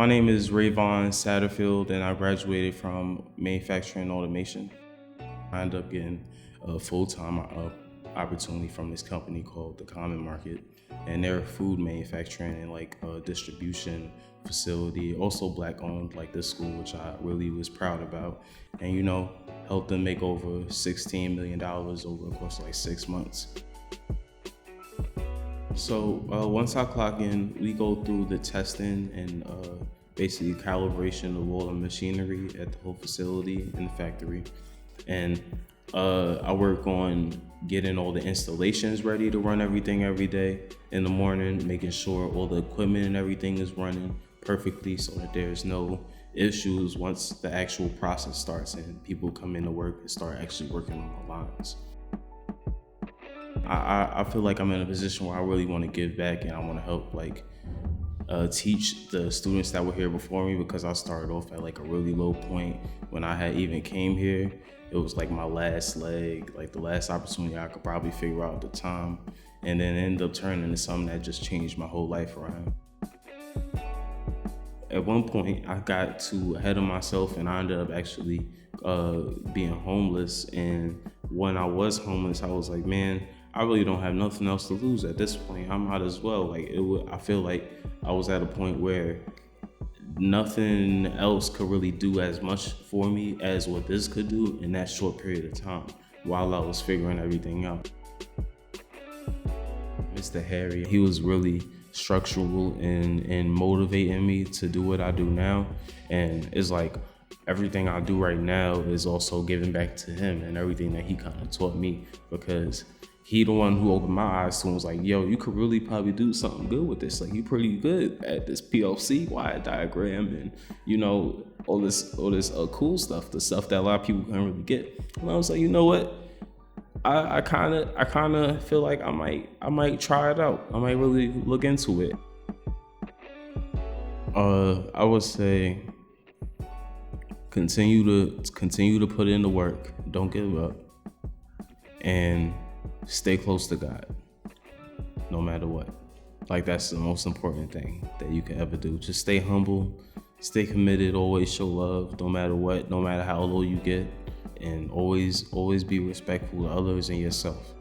My name is Rayvaun Satterfield, and I graduated from manufacturing automation. I ended up getting a full-time opportunity from this company called the Common Market, and they're a food manufacturing and distribution facility, also Black-owned, like this school, which I really was proud about, and helped them make over $16 million over the course of 6 months. So once I clock in, we go through the testing and basically calibration of all the machinery at the whole facility in the factory. And I work on getting all the installations ready to run everything every day in the morning, making sure all the equipment and everything is running perfectly so that there's no issues once the actual process starts and people come into work and start actually working on the lines. I feel like I'm in a position where I really want to give back, and I want to help teach the students that were here before me, because I started off at a really low point when I had even came here. It was my last leg, the last opportunity I could probably figure out at the time, and then it ended up turning into something that just changed my whole life around. At one point, I got too ahead of myself, and I ended up actually being homeless. And when I was homeless, I was like, man, I really don't have nothing else to lose at this point. I might as well. I feel like I was at a point where nothing else could really do as much for me as what this could do in that short period of time while I was figuring everything out. Mr. Harry, he was really structural in motivating me to do what I do now. And it's everything I do right now is also giving back to him and everything that he kind of taught me, because he the one who opened my eyes to him, was like, yo, you could really probably do something good with this. You pretty good at this PLC wire diagram and, all this cool stuff, the stuff that a lot of people can't really get. And I was like, you know what? I kind of feel like I might try it out. I might really look into it. I would say continue to put in the work. Don't give up, and stay close to God, no matter what. That's the most important thing that you can ever do. Just stay humble, stay committed, always show love, no matter what, no matter how low you get, and always be respectful to others and yourself.